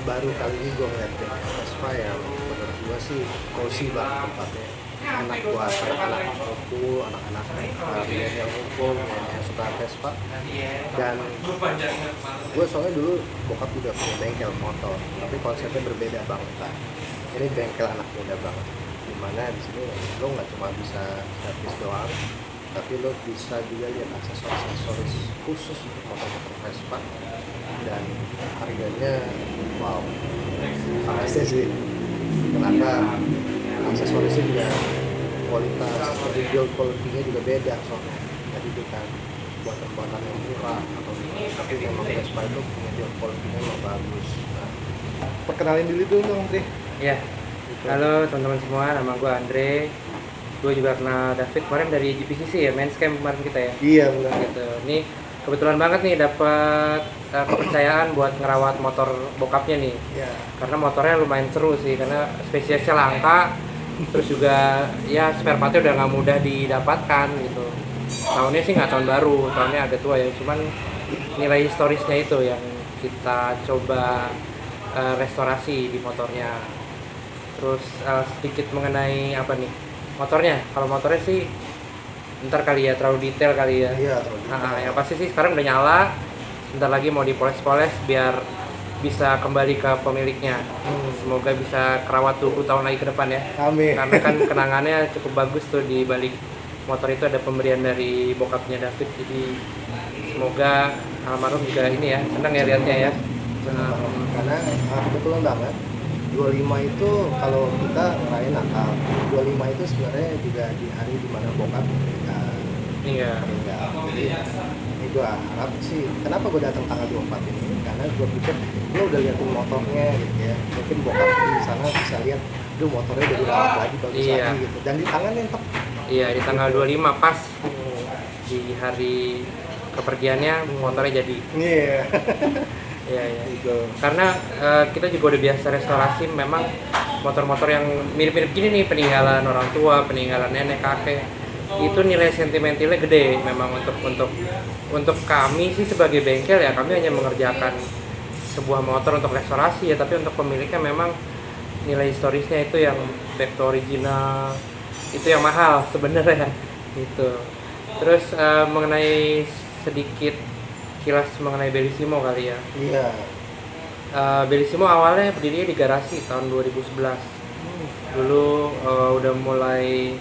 baru kali ini gue ngeliat Vespa yang menurut gue sih cozy banget tempatnya, enak buat anak-anak aku, anak-anak milenial hukum yang suka Vespa. Dan gue soalnya dulu bokap juga punya bengkel motor, tapi konsepnya berbeda banget lah. Ini bengkel anak muda banget, dimana di sini lo nggak cuma bisa servis doang, tapi lo bisa juga lihat aksesoris khusus untuk motor-motor Vespa, dan harganya wow, pasti sih. Kenapa aksesorisnya juga kualitas, jadi build quality-nya juga beda soalnya. Jadi bukan buatan-buatan yang murah atau tapi memang Vespa itu punya build quality-nya memang bagus. Nah, perkenalin dulu dong, Andre. Ya, halo teman-teman semua, nama gue Andre. Gue juga kenal David kemarin dari GPCC ya, main scam kemarin kita ya. Iya benar. Gitu. Nih kebetulan banget nih dapat kepercayaan buat ngerawat motor bokapnya nih. Iya. Karena motornya lumayan seru sih, karena spesiesnya langka. Terus juga ya spare partnya udah nggak mudah didapatkan gitu. Tahunnya sih nggak tahun baru, tahunnya agak tua ya. Cuman nilai historisnya itu yang kita coba restorasi di motornya. Terus sedikit mengenai apa nih motornya. Kalau motornya sih ntar kali ya, terlalu detail kali ya. Iya, terlalu detail. Yang pasti sih sekarang udah nyala. Sebentar lagi mau dipoles-poles biar bisa kembali ke pemiliknya. Semoga bisa kerawat 20 tahun lagi ke depan ya. Amin. Karena kan kenangannya cukup bagus tuh, di balik motor itu ada pemberian dari bokapnya David. Jadi semoga almarhum juga ini ya senang ya lihatnya ya. Karena kebetulan banget 25 itu kalau kita ngerayain Natal, 25 itu sebenarnya juga di hari dimana bokap meninggal. Iya. Jadi ini gue harap sih, kenapa gue datang tanggal 24 ini? Karena gue pikir lo udah liatin motornya gitu ya, mungkin bokap di sana bisa lihat, duh motornya udah dirawat lagi, bagus Iya. lagi gitu. Dan di tangannya tetap. Iya, di tanggal 25 pas di hari kepergiannya motornya jadi. Iya. Iya, iya. Gitu. Karena kita juga udah biasa restorasi memang motor-motor yang mirip-mirip gini nih, peninggalan orang tua, peninggalan nenek kakek. Itu nilai sentimentalnya gede memang untuk kami sih sebagai bengkel ya, kami hanya mengerjakan sebuah motor untuk restorasi ya, tapi untuk pemiliknya memang nilai historisnya itu yang back to original, itu yang mahal sebenarnya gitu. Terus mengenai sedikit kilas mengenai Bellissimo kali ya. Iya. Bellissimo awalnya berdirinya di garasi tahun 2011. Dulu udah mulai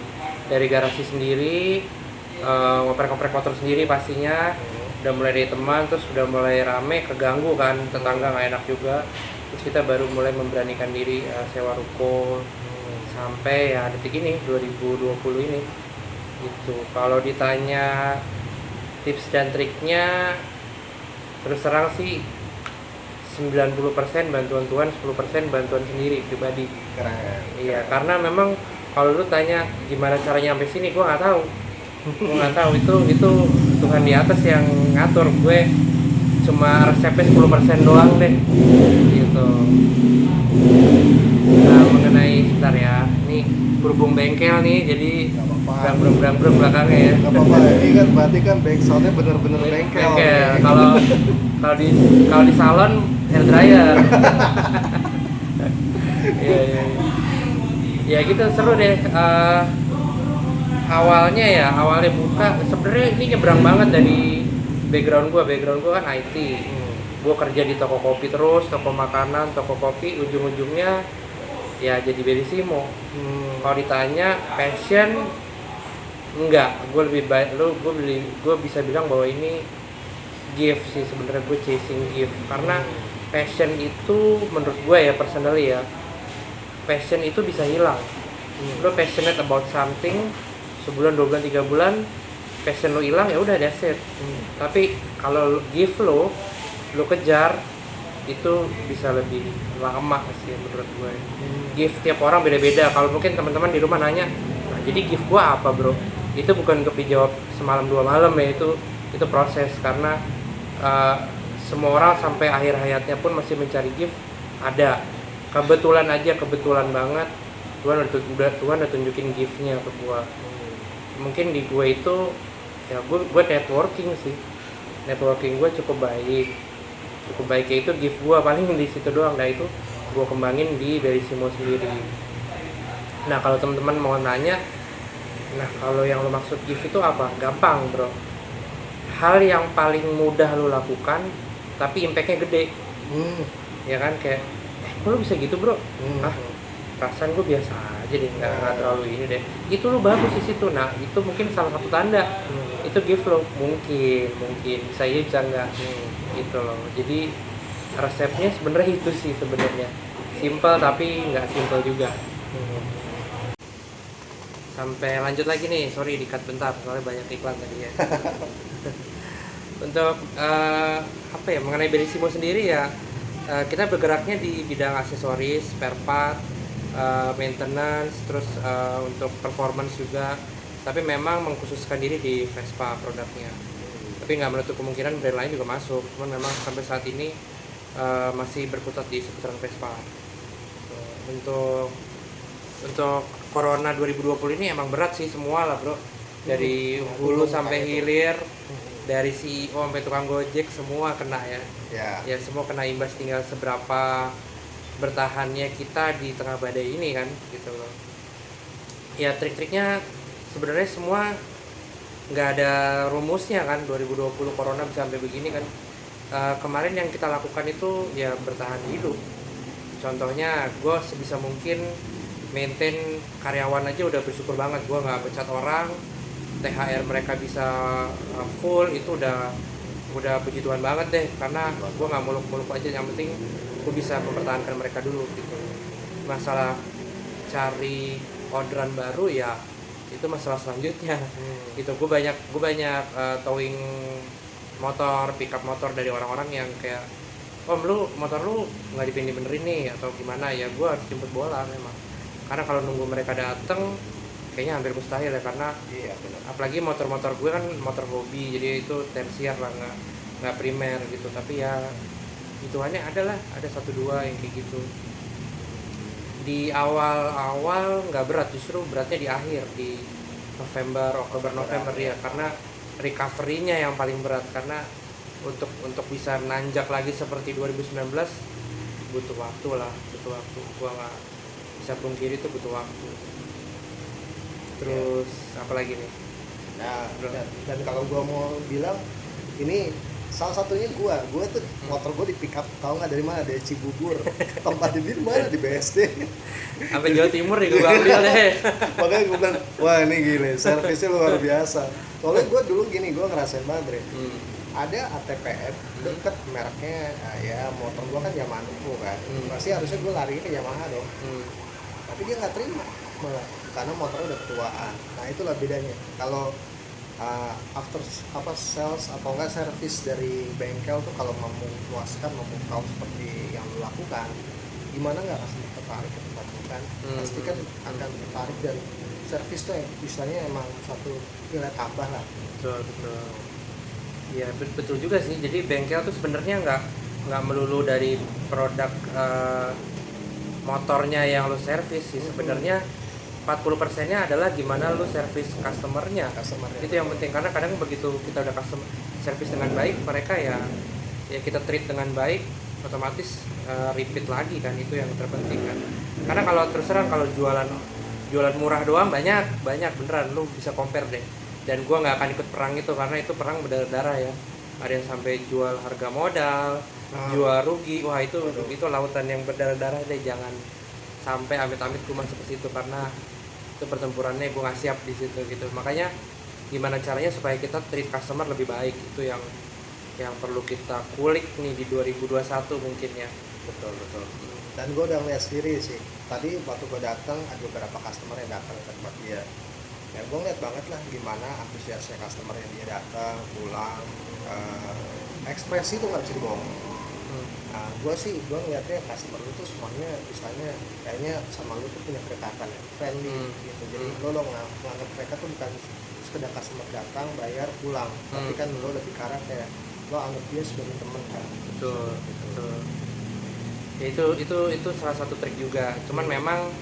dari garasi sendiri, ngoprek-ngoprek motor sendiri pastinya. Udah mulai dari teman, terus udah mulai rame, keganggu kan, tetangga nggak enak juga. Terus kita baru mulai memberanikan diri sewa ruko sampai ya detik ini 2020 ini gitu. Kalau ditanya tips dan triknya, terus terang sih 90% bantuan Tuhan, 10% bantuan sendiri pribadi. Keren. Iya, karena memang kalau lu tanya gimana caranya sampai sini, gue nggak tahu. Gue nggak tahu, itu Tuhan di atas yang ngatur. Gue cuma resepnya 10% doang deh gitu. Nah, mengenai sebentar ya, ini berhubung bengkel nih, jadi brang-brang belakangnya ya. Gak apa-apa, ini kan berarti kan backsoundnya bener-bener bengkel. Kalau di salon hair dryer. Iya. Ya gitu, seru deh. Awalnya buka sebenarnya ini nyebrang banget dari background gua kan IT. Gua kerja di toko kopi terus, toko makanan, toko kopi, ujung-ujungnya ya jadi Bellissimo. Kalau ditanya passion, enggak, gue lebih baik gue bisa bilang bahwa ini gift sih sebenarnya. Gue chasing gift karena passion itu menurut gue ya, personally ya, passion itu bisa hilang. Lo passionate about something, sebulan, 2 bulan, 3 bulan passion lo hilang, ya udah that's it. Tapi kalau gift lo kejar, itu bisa lebih lama sih menurut gue. Gift tiap orang beda-beda. Kalau mungkin teman-teman di rumah nanya, nah jadi gift gue apa bro? Itu bukan untuk dijawab semalam 2 malam ya, itu proses. Karena semua orang sampai akhir hayatnya pun masih mencari gift. Ada kebetulan banget Tuhan udah tunjukin giftnya ke gue. Mungkin di gue itu ya gue networking gue cukup baik. cukup baik. Ya itu gift gue paling di situ doang. Nah itu gue kembangin di Verissimo sendiri. Nah kalau teman-teman mau nanya, nah kalau yang lo maksud gift itu apa? Gampang bro. Hal yang paling mudah lo lakukan tapi impactnya gede. Ya kan, kayak kok lo bisa gitu bro? Ah, perasaan gue biasa aja deh, nggak terlalu ini deh. Itu lo bagus di situ. Nah itu mungkin salah satu tanda itu gift lo. Mungkin bisa iya bisa enggak gitu loh. Jadi resepnya sebenarnya itu sih sebenarnya, simple tapi nggak simple juga. Sampai lanjut lagi nih, sorry di-cut bentar soalnya banyak iklan tadi ya. Untuk apa ya, mengenai Verissimo sendiri ya, kita bergeraknya di bidang aksesoris, spare part, maintenance, terus untuk performance juga. Tapi memang mengkhususkan diri di Vespa produknya. Tapi nggak menutup kemungkinan brand lain juga masuk. Cuman memang sampai saat ini masih berkutat di seputaran Vespa. Untuk Corona 2020 ini emang berat sih semua lah bro, dari hulu sampai hilir, dari CEO sampai tukang gojek semua kena ya. Ya semua kena imbas, tinggal seberapa bertahannya kita di tengah badai ini kan gitu loh. Ya trik-triknya sebenarnya semua nggak ada rumusnya kan. 2020 Corona bisa sampai begini kan. Kemarin yang kita lakukan itu ya bertahan hidup. Contohnya gue sebisa mungkin maintain karyawan aja udah bersyukur banget. Gue nggak pecat orang, THR mereka bisa full, itu udah puji Tuhan banget deh. Karena gue nggak muluk-muluk aja, yang penting gue bisa mempertahankan mereka dulu gitu. Masalah cari orderan baru ya itu masalah selanjutnya. Gitu. Gue banyak towing motor, pickup motor dari orang-orang yang kayak, om lu motor lu nggak dibenerin nih atau gimana ya. Gue harus jemput bola memang, karena kalau nunggu mereka dateng kayaknya hampir mustahil ya. Karena apalagi motor-motor gue kan motor hobi, jadi itu tersier lah, nggak primer gitu. Tapi ya hitungannya ada 1-2 yang kayak gitu. Di awal nggak berat, justru beratnya di akhir, di Oktober November ya, karena recovery-nya yang paling berat. Karena untuk bisa nanjak lagi seperti 2019 butuh waktu. Gua nggak bisa pungkiri itu butuh waktu. Terus apalagi nih? Nah, dan kalau gua mau bilang ini salah satunya gua tuh motor gua di pick up, tahu nggak dari mana? Dari Cibubur. Tempat di mana? Di BSD. Sampai Jawa Timur nih gua ambil deh. Makanya gua bilang, wah ini gile, servisnya luar biasa. Soalnya gua dulu gini, gua ngerasain banget, Dre. Ada ATPM deket mereknya, ya motor gua kan Yamaha kan. Pasti harusnya gua lari ke Yamaha dong. Tapi dia nggak terima malah, karena motornya udah ketuaan. Nah itulah bedanya. Kalau after sales atau enggak service dari bengkel tuh, kalau memuaskan, memukau seperti yang lo lakukan, gimana nggak pasti tertarik ke tempat itu kan? Pasti kan akan tertarik, dari service tuh yang istilahnya emang suatu nilai tambah lah. Betul. Ya betul juga sih. Jadi bengkel tuh sebenarnya nggak melulu dari produk motornya yang lo servis sih. Sebenarnya 40%-nya adalah gimana lo servis customernya. Itu yang penting, karena kadang begitu kita udah customer servis dengan baik, mereka ya kita treat dengan baik, otomatis repeat lagi kan. Itu yang terpenting kan. Karena kalau terus terang, kalau jualan murah doang banyak beneran, lo bisa compare deh. Dan gue nggak akan ikut perang itu, karena itu perang berdarah-darah ya. Ada yang sampai jual harga modal, jual rugi. Wah itu lautan yang berdarah-darah deh. Jangan sampai amit-amit gue masuk ke situ, karena itu pertempurannya gue nggak siap di situ gitu. Makanya gimana caranya supaya kita treat customer lebih baik, itu yang perlu kita kulik nih di 2021 mungkin ya. Betul. Dan gue udah ngeliat sendiri sih. Tadi waktu gue datang, ada beberapa customer yang datang ke tempat dia. Ya gue ngeliat banget lah gimana antusiasnya customer yang dia datang, pulang, ekspresi tuh nggak bisa dibohongin. Nah gue ngeliatnya customer lu tuh semuanya istilahnya kayaknya sama lu tuh punya kedekatan ya, friendly gitu. Jadi lo nganggap mereka tuh bukan sekedar customer datang, bayar, pulang, tapi kan lo lebih karena kayak lo anggap dia sebagai teman kan. Betul. Ya, itu salah satu trik juga. Cuman memang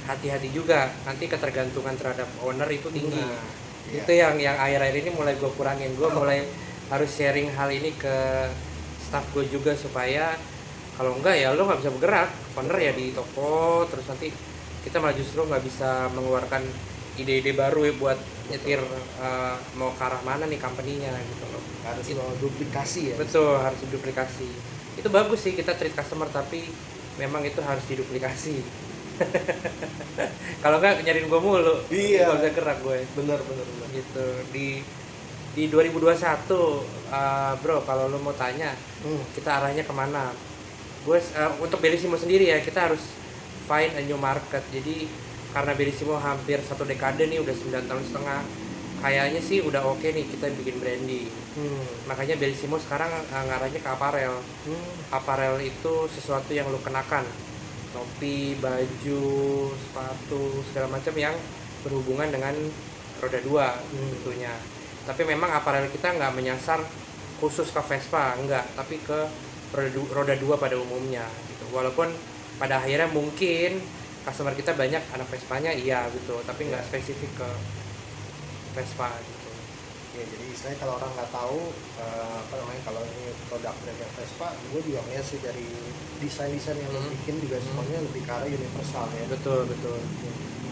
hati-hati juga, nanti ketergantungan terhadap owner itu tinggi. Itu yang akhir-akhir ini mulai gue kurangin. Gue mulai harus sharing hal ini ke staff gue juga supaya kalau enggak ya lo nggak bisa bergerak, owner ya di toko, terus nanti kita malah justru nggak bisa mengeluarkan ide-ide baru ya buat nyetir mau ke arah mana nih company-nya gitu loh. Harus lo duplikasi ya. Betul, harus diduplikasi. Itu bagus sih kita treat customer, tapi memang itu harus diduplikasi. Kalau nggak nyariin gue mulu, Iya. nggak bisa gerak gue. Bener. Gitu di 2021 bro, kalau lo mau tanya kita arahnya kemana, gue untuk Bellissimo sendiri ya kita harus find a new market. Jadi karena Bellissimo hampir 1 dekade nih, udah 9 tahun setengah, kayaknya sih udah oke nih kita bikin branding. Makanya Bellissimo sekarang ngarahnya ke apparel. Apparel itu sesuatu yang lo kenakan, topi, baju, sepatu, segala macam yang berhubungan dengan roda 2 tentunya. Tapi memang apparel kita nggak menyasar khusus ke Vespa, enggak, tapi ke roda 2 pada umumnya gitu. Walaupun pada akhirnya mungkin customer kita banyak anak Vespanya, iya gitu, tapi nggak spesifik ke Vespa gitu. Ya, jadi istilahnya kalau orang nggak tahu kalau ini produk brand Vespa, gue juga ngeliat sih dari desain-desain yang lo bikin juga semuanya lebih ke arah universal ya. Betul.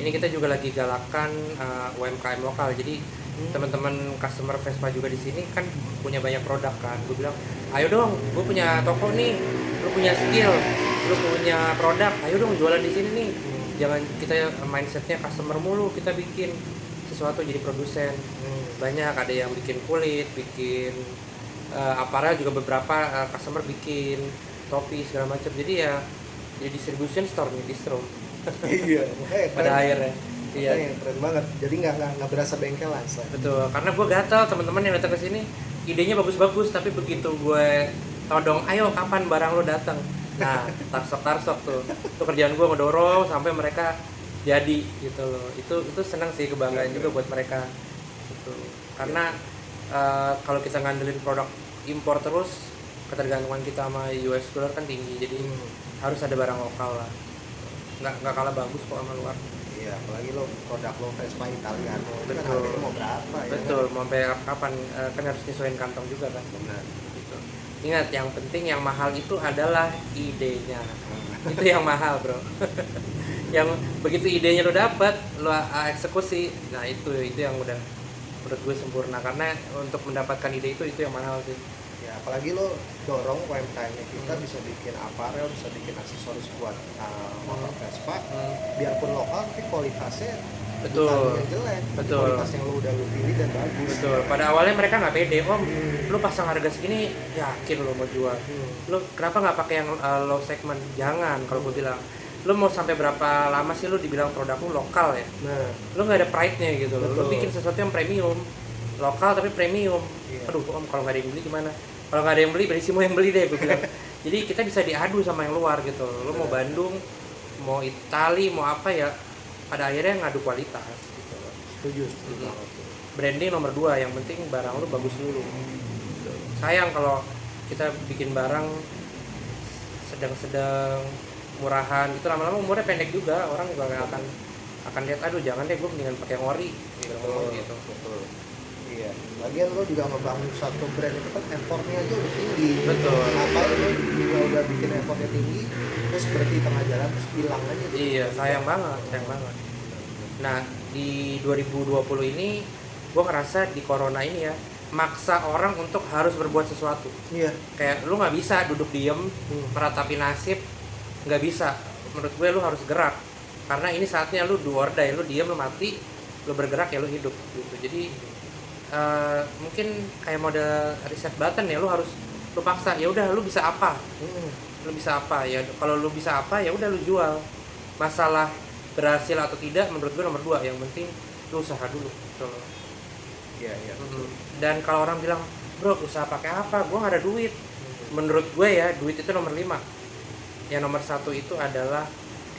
Ini kita juga lagi galakan UMKM lokal. Jadi teman-teman customer Vespa juga di sini kan punya banyak produk kan. Gue bilang, ayo dong, gue punya toko nih, lu punya skill, lu punya produk, ayo dong jualan di sini nih. Jangan kita mindsetnya customer mulu, kita bikin sesuatu jadi produsen. Banyak, ada yang bikin kulit, bikin apparel juga, beberapa customer bikin topi segala macam. Jadi ya jadi distribution store nih, distro. Iya, Pada akhirnya. Iya, keren banget. Jadi nggak berasa bengkelan. betul. Karena gue gatel, teman-teman yang datang ke sini idenya bagus-bagus, tapi begitu gue todong, ayo kapan barang lo datang. Nah, tarsok tuh kerjaan gue ngedorong sampai mereka jadi gitu loh. Itu senang sih, kebanggaan juga buat mereka gitu. Karena kalau kita ngandelin produk impor terus, ketergantungan kita sama US dollar kan tinggi. Jadi harus ada barang lokal lah. Nggak kalah bagus kok sama luar. Iya, apalagi lo produk lo Vespa Italiano, itu kan Betul. harganya mau berapa ya? Betul, mau sampai kapan kan harus nyesuaiin kantong juga kan. Benar. Gitu. Ingat, yang penting yang mahal itu adalah idenya. Itu yang mahal, bro. Yang begitu idenya lo dapat, lo eksekusi, nah itu yang udah menurut gue sempurna. Karena untuk mendapatkan ide itu yang mahal sih. Ya, apalagi lo dorong UMKM-nya kita bisa bikin apparel, bisa bikin aksesoris buat motor Vespa, biarpun lokal tapi kualitasnya Betul. bukan yang jelek, Betul. kualitas yang lo udah pilih dan bagus. Betul. Pada awalnya mereka nggak pede, om, lu pasang harga segini, yakin lo mau jual? Lu kenapa nggak pakai yang low segment? Jangan, kalau gue bilang, lu mau sampai berapa lama sih lu dibilang produk lu lokal ya? Nah, Lu nggak ada pride-nya gitu loh. Lu Betul. bikin sesuatu yang premium, lokal tapi premium. Iya. Aduh, om, kalau nggak ada yang beli gimana? Kalau nggak ada yang beli, Bellissimo yang beli deh, gue bilang. Jadi kita bisa diadu sama yang luar gitu. Lu mau Bandung, mau Itali, mau apa ya, pada akhirnya ngadu kualitas gitu loh. setuju banget. Branding nomor 2, yang penting barang lu bagus dulu. Sayang kalau kita bikin barang sedang-sedang murahan itu, lama-lama umurnya pendek juga, orang juga nggak akan lihat, aduh jangan deh, gue mendingan pakai yang ori gitu. Betul. Iya. Lagian lo juga ngebangun satu brand itu kan effortnya aja udah tinggi. Betul. Ngapain lo juga udah bikin effortnya tinggi, terus berhenti tengah jalan terus hilang aja. Iya, sayang banget. Nah, di 2020 ini gue ngerasa di corona ini ya, maksa orang untuk harus berbuat sesuatu. Iya. Kayak lu nggak bisa duduk diem meratapi nasib, nggak bisa. Menurut gue lu harus gerak, karena ini saatnya lu do or die. Lu diem lu mati, lu bergerak ya lu hidup gitu. Jadi mungkin kayak model reset button ya, lu paksa, ya udah lu bisa apa, ya kalau lu bisa apa ya udah lu jual. Masalah berhasil atau tidak menurut gue nomor 2, yang penting lu usaha dulu gitu loh. Iya. Dan kalau orang bilang, bro usaha pakai apa, gue nggak ada duit. Menurut gue ya, duit itu nomor 5. Yang nomor 1 itu adalah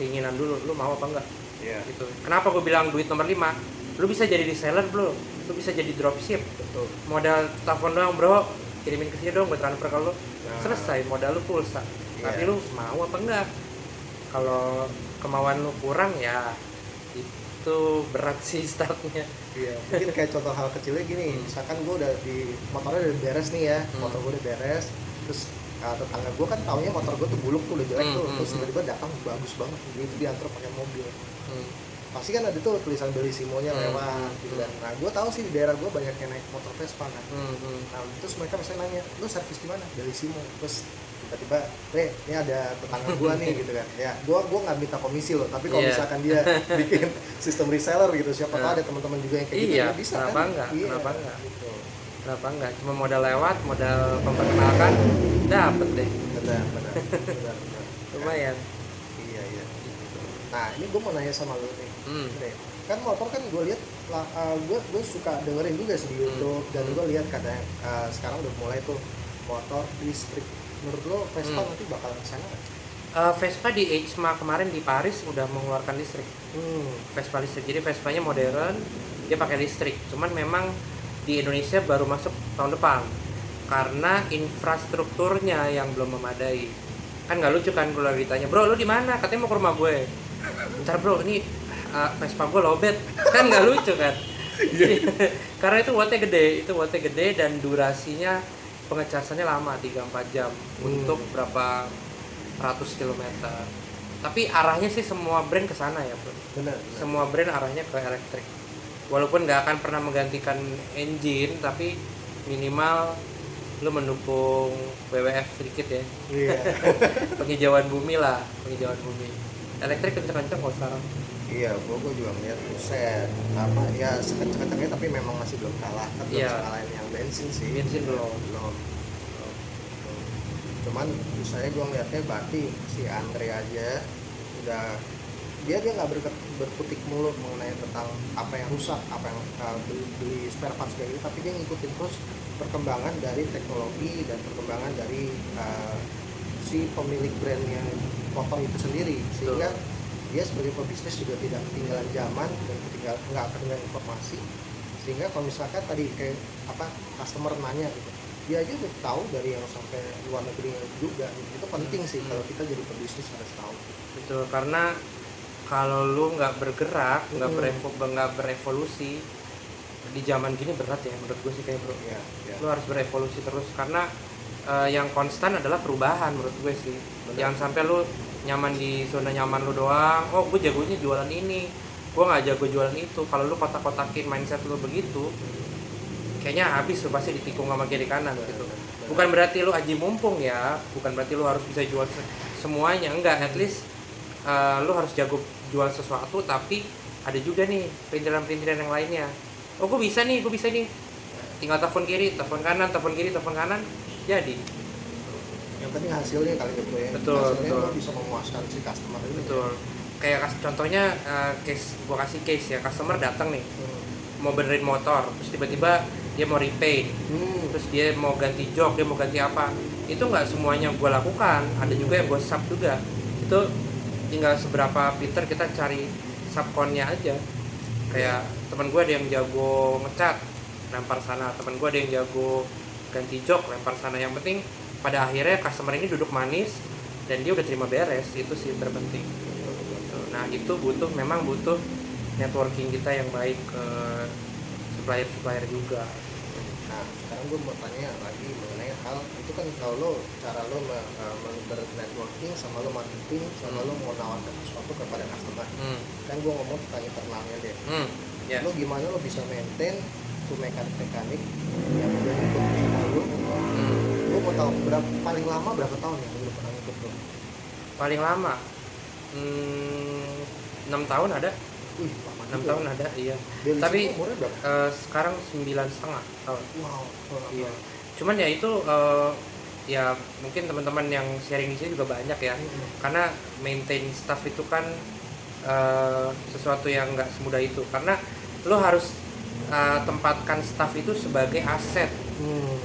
keinginan dulu, lu mau apa enggak. Iya. Gitu. Kenapa gue bilang duit nomor 5? Lu bisa jadi reseller bro, lu bisa jadi dropship. Betul. Modal telepon doang, bro, kirimin ke sini dong, gue transfer ke lu. Nah. Selesai, modal lu pulsa. Iya. Tapi lu mau apa enggak? Kalau kemauan lu kurang ya itu berat sih startnya. Iya. Mungkin kayak contoh hal kecilnya gini, misalkan gue udah di motornya udah beres nih ya, motor gue udah beres, terus tetangga gue kan taunya motor gue tuh buluk tuh udah jelek tuh, terus hmm. tiba-tiba datang bagus banget gitu, diantar pakai mobil. Hmm. Pasti kan ada tuh tulisan Bellissimo-nya Hmm. lewat gitu kan. Nah gue tahu sih di daerah gue banyak yang naik motor Vespa kan. Hmm. Nah terus mereka misalnya nanya, lu servis di mana? Bellissimo. Terus tiba-tiba, ini ada tetangga gue nih gitu kan. Ya gue nggak minta komisi loh, tapi kalau Iya. misalkan dia bikin sistem reseller gitu, siapa tahu Nah. ada teman-teman juga yang kayak gitu, Iya, ya bisa kenapa kan? enggak? Iya, Kenapa enggak? gitu. Kenapa enggak? Cuma modal lewat, modal memperkenalkan, dapet deh. Benar. Lumayan. Iya. Nah ini gue mau nanya sama lu nih. Hmm. Nih, kan motor kan gue lihat gue suka dengerin juga sih di YouTube dan gue lihat katanya sekarang udah mulai tuh motor listrik. Menurut lo Vespa nanti bakalan kesana nggak? Vespa di EICMA kemarin di Paris udah mengeluarkan listrik. Vespa listrik. Jadi Vespanya modern, dia pakai listrik. Cuman memang di Indonesia baru masuk tahun depan karena infrastrukturnya yang belum memadai. Kan nggak lucu kan kalau ditanya, bro lu di mana? Katanya mau ke rumah gue. Bentar bro, ini Vespa gue lowbat. Kan nggak lucu kan? Karena itu wattnya gede dan durasinya pengecasannya lama 3-4 jam untuk berapa ratus kilometer. Tapi arahnya sih semua brand ke sana ya bro. Benar. Semua brand arahnya ke elektrik. Walaupun nggak akan pernah menggantikan engine, tapi minimal lu mendukung WWF sedikit ya. Iya. Penghijauan bumi lah, penghijauan bumi. Elektrik kenceng-kenceng kok sekarang. Iya, gue juga ngeliat buset apa ya sekenceng-kencengnya, tapi memang masih belum kalah, kan belum Iya. sekalahin yang bensin sih. Bensin belum. Cuman saya gue ngeliatnya berarti si Andre aja udah dia nggak berkutik mulut mengenai tentang apa yang rusak, apa yang beli spare parts kayak gitu, tapi dia ngikutin terus perkembangan dari teknologi dan perkembangan dari si pemilik brandnya motor itu sendiri, sehingga dia sebagai pebisnis juga tidak ketinggalan zaman dan nggak ketinggalan informasi, sehingga kalau misalkan tadi kayak apa customer nanya gitu, dia aja udah tahu dari yang sampai luar negeri juga gitu. Itu penting sih kalau kita jadi pebisnis harus tahu. Betul, karena kalau lu nggak bergerak, nggak berevolusi di zaman gini berat ya menurut gue sih kayak bro. Ya. Lu harus berevolusi terus karena yang konstan adalah perubahan menurut gue sih. Benar. Jangan sampai lu nyaman di zona nyaman lu doang. Oh, gue jagonya jualan ini, gue nggak jago jualan itu. Kalau lu kotak-kotakin mindset lu begitu, kayaknya habis lu pasti ditikung sama kiri kanan gitu. Bukan berarti lu aji mumpung ya, bukan berarti lu harus bisa jual semuanya, enggak. At least lu harus jago jual sesuatu, tapi ada juga nih perintilan-perintilan yang lainnya. Oh, gue bisa nih, tinggal telepon kiri, telepon kanan, telepon kiri, telepon kanan, jadi. Yang penting hasilnya kali gitu ya. Betul, hasilnya betul. lo bisa memuaskan si customer ini. Betul. Kayak contohnya gua kasih case ya, customer datang nih mau benerin motor, terus tiba-tiba dia mau repaint, terus dia mau ganti jok, dia mau ganti apa, itu nggak semuanya gue lakukan, ada juga yang gue sub juga. Itu tinggal seberapa pinter kita cari subkonnya aja. Kayak teman gue ada yang jago ngecat, lempar sana, teman gue ada yang jago ganti jok, lempar sana. Yang penting pada akhirnya customer ini duduk manis dan dia udah terima beres, itu sih terpenting. Nah itu memang butuh networking kita yang baik ke supplier juga. Nah sekarang gue mau tanya lagi mengenai hal itu kan, kalau cara lo bernetworking sama lo marketing sama lo mau nawarkan sesuatu kepada customer, kan gue ngomong tentang internalnya deh. Yeah. Lo gimana lo bisa maintain tuh mekanik yang udah ikut sama lo? Lo mau tahu paling lama berapa tahun ya lo pernah ikut lo? Paling lama 6 tahun ada. Wih, lama 6 juga. tahun ada, iya. Dari Tapi situ umurnya berapa? sekarang 9,5 tahun. Wow, Iya. Cuman ya itu ya mungkin teman-teman yang sharing di sini juga banyak ya. Karena maintain staff itu kan sesuatu yang nggak semudah itu. Karena lo harus tempatkan staff itu sebagai aset,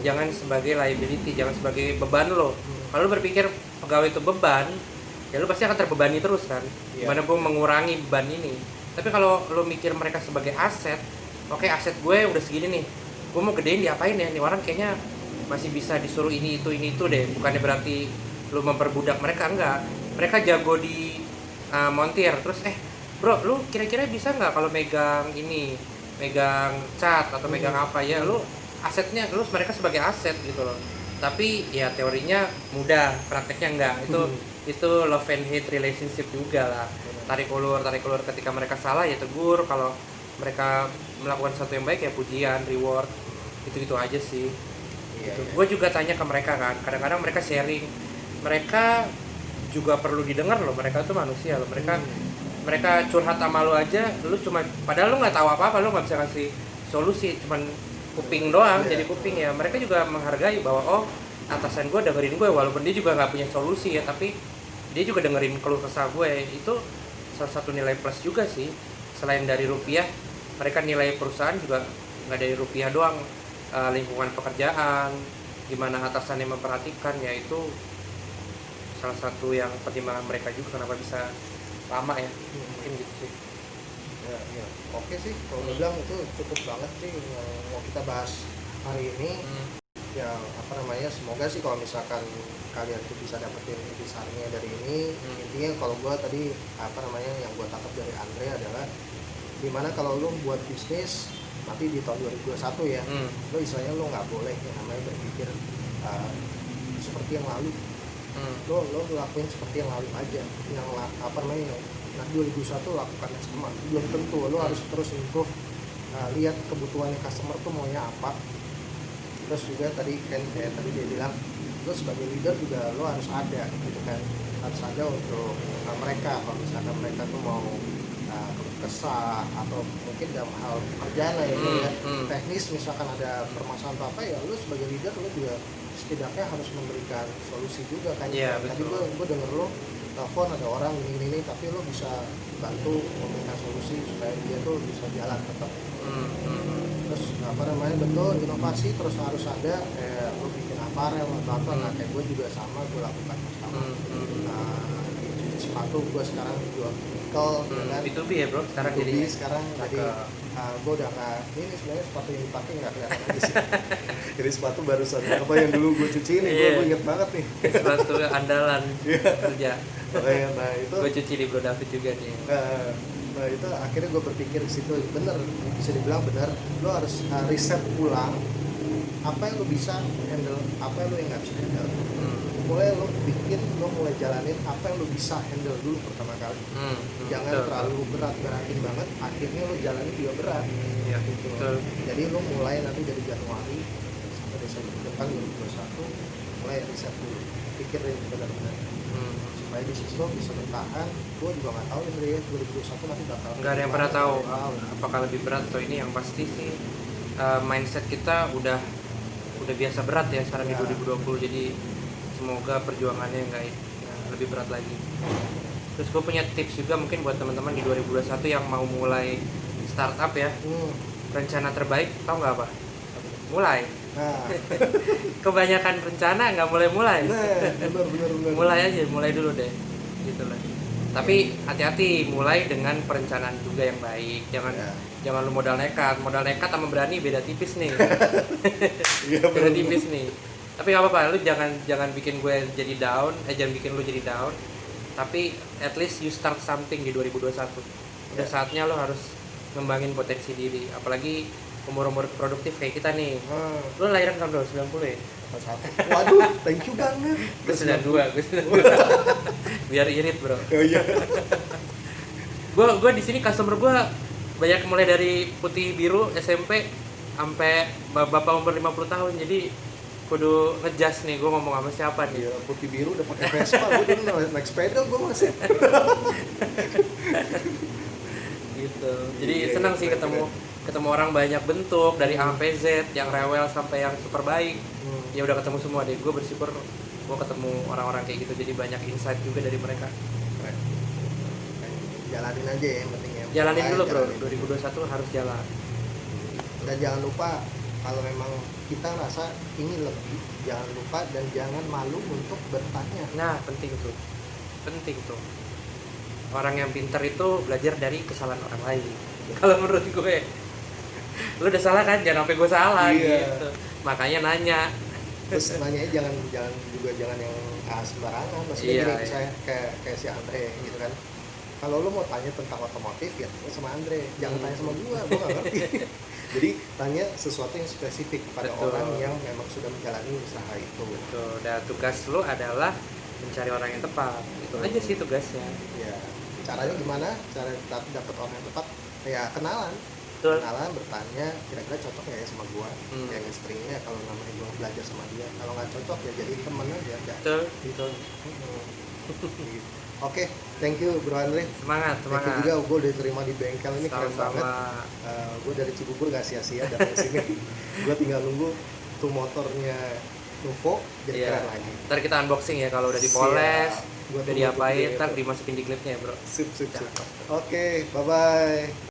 jangan sebagai liability, jangan sebagai beban lo. Kalau lo berpikir pegawai itu beban, ya lo pasti akan terbebani terus kan. Gimana gue mengurangi beban ini. Tapi kalau lo mikir mereka sebagai aset, oke, aset gue udah segini nih, gue mau gedein diapain ya, nih orang kayaknya masih bisa disuruh ini itu deh. Bukannya berarti lo memperbudak mereka, enggak. Mereka jago di montir, terus bro, lu kira-kira bisa nggak kalau megang ini, megang cat atau megang apa ya, lu asetnya, lu mereka sebagai aset gitu loh. tapi ya teorinya mudah, prakteknya enggak. Itu love and hate relationship juga lah. Tarik ulur ketika mereka salah ya tegur, kalau mereka melakukan sesuatu yang baik ya pujian, reward, gitu aja sih. Iya, Gitu. iya. Gue juga tanya ke mereka kan, kadang-kadang mereka sharing, mereka juga perlu didengar loh, mereka tuh manusia loh, mereka curhat sama lu aja, lu cuma padahal lu nggak tahu apa-apa, lu nggak bisa kasih solusi, cuman kuping doang, Iya. jadi kuping ya. Mereka juga menghargai bahwa oh atasan gue dengerin gue, walaupun dia juga nggak punya solusi ya, tapi dia juga dengerin keluh kesah gue. Itu salah satu nilai plus juga sih. Selain dari rupiah, mereka nilai perusahaan juga nggak dari rupiah doang. Lingkungan pekerjaan, gimana atasannya memperhatikan, ya itu salah satu yang pertimbangan mereka juga kenapa bisa lama ya, mungkin gitu sih. Ya, ya. Oke sih, kalau gue bilang itu cukup banget sih yang mau kita bahas hari ini. Ya apa namanya, semoga sih kalau misalkan kalian tuh bisa dapetin intisarinya dari ini. Intinya kalau gue tadi apa namanya yang gue tangkap dari Andre adalah dimana kalau lu buat bisnis nanti di tahun 2021 ya, lo istilahnya lo nggak boleh yang namanya berpikir seperti yang lalu. Lo lakuin seperti yang lalu aja, yang apa namanya, nah 2021 lakukan yang sama, belum tentu lo harus terus improve. Lihat kebutuhannya customer tuh maunya apa. Terus juga tadi kan kayak tadi dia bilang, lo sebagai leader juga lo harus ada gitu kan, harus ada untuk mereka kalau misalkan mereka tuh mau kesah atau mungkin dalam hal pekerjaan lah ya, teknis misalkan ada permasalahan apa ya, lo sebagai leader lo juga setidaknya harus memberikan solusi juga kan. Iya, Tadi betul. gue denger lo telepon ada orang ini tapi lo bisa bantu memberikan solusi supaya dia tuh bisa jalan tetap. Terus apa namanya, betul inovasi terus harus ada, lo bikin aparel atau apa. Nah kayak gue juga sama, gue lakukan sama. Di cuci sepatu gue sekarang jual chemical ya kan. B2B ya bro sekarang B2B jadinya. sekarang jadi gue udah nggak, ini sebenarnya sepatu yang dipakai nggak kelihatan aja sih. Jadi sepatu barusan apa yang dulu gue cuci ini, gue inget banget nih. Sepatu andalan kerja. Nah itu Gue cuci di Bro David juga nih. nah itu akhirnya gue berpikir di situ, bener bisa dibilang bener, lo harus riset ulang apa yang lo bisa handle, apa yang lo nggak bisa handle. Mulai lo bikin, lo mulai jalanin apa yang lo bisa handle dulu pertama kali. Jangan Betul, terlalu beratin banget, akhirnya lo jalanin juga berat. Iya, Gitu. betul. Jadi lo mulai nanti dari Januari sampai Desember depan 2021 mulai riset dulu, pikirin benar-benar supaya bisnis lo bisa bertahan. Gue juga nggak tahu ya 2021 nanti bakal Nggak ada yang pernah tahu apakah lebih berat atau ini. Yang pasti sih mindset kita udah biasa berat ya sekarang di 2020, jadi semoga perjuangannya nggak lebih berat lagi. Terus gue punya tips juga mungkin buat teman-teman di 2021 yang mau mulai startup ya. Rencana terbaik tau nggak apa? Mulai. Nah, Kebanyakan rencana nggak mulai. benar. Mulai aja, mulai dulu deh, gitu lah. Tapi hati-hati, mulai dengan perencanaan juga yang baik. Jangan lu modal nekat sama berani beda tipis nih. Beda tipis nih. Tapi nggak apa-apa, lu jangan bikin gue jadi down, jangan bikin lu jadi down. Tapi at least you start something di 2021. Udah saatnya lu harus ngembangin potensi diri, apalagi umur-umur produktif kayak kita nih. Lu lahiran tahun berapa? 90 ya? Waduh, thank you banget. Gue 92. Biar irit bro. Oh iya. Gue di sini customer gue banyak mulai dari putih biru SMP sampai bapak umur 50 tahun. Jadi kudu ngejas nih gue ngomong sama siapa nih. Iya, putih biru udah pakai Vespa, gue dulu naik sepeda gue masih. Gitu. Jadi senang sih ketemu orang banyak bentuk dari A sampai Z, yang rewel sampai yang super baik. Ya udah ketemu semua deh. Gue bersyukur gue ketemu orang-orang kayak gitu, jadi banyak insight juga dari mereka. Jalanin aja ya, yang penting ya. Jalanin dulu bro, jalanin. 2021 harus jalan. Dan jangan lupa kalau memang kita rasa ini lebih, jangan lupa dan jangan malu untuk bertanya. Nah penting tuh. Orang yang pintar itu belajar dari kesalahan orang lain. Kalau menurut gue, lu udah salah kan, jangan sampai gue salah. Gitu. Makanya nanya. Terus nanyanya jangan yang sembarangan. Maksudnya gini, saya kayak si Andre gitu kan. Kalau lu mau tanya tentang otomotif ya sama Andre, jangan tanya sama gue nggak ngerti. Jadi tanya sesuatu yang spesifik pada Betul. orang yang memang sudah menjalani usaha itu. Tuh, dan tugas lu adalah mencari orang yang tepat. Itu aja sih tugasnya. Ya, caranya gimana? Cara dapat orang yang tepat? Ya kenalan. Betul. Kenalan, bertanya kira-kira cocok nggak ya sama gua. Yang istrinya kalau namanya gua belajar sama dia. Kalau nggak cocok ya jadi temen aja. Betul, betul. Gitu. Oke, thank you Bro Andre. Semangat, Thank you semangat. juga gue udah diterima di bengkel ini, keren banget. Sama-sama. Gue dari Cibubur gak sia-sia datang ke sini. Gue tinggal nunggu tuh motornya Nuvo jadi Iya. keren lagi. Ntar kita unboxing ya kalau udah dipoles, Siap. Gua udah tunggu diapain, tuh ntar video. dimasukin di klipnya ya bro. Sip. Oke, bye-bye.